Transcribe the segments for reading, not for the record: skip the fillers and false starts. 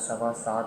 7:15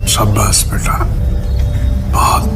शाबाश बेटा बहुत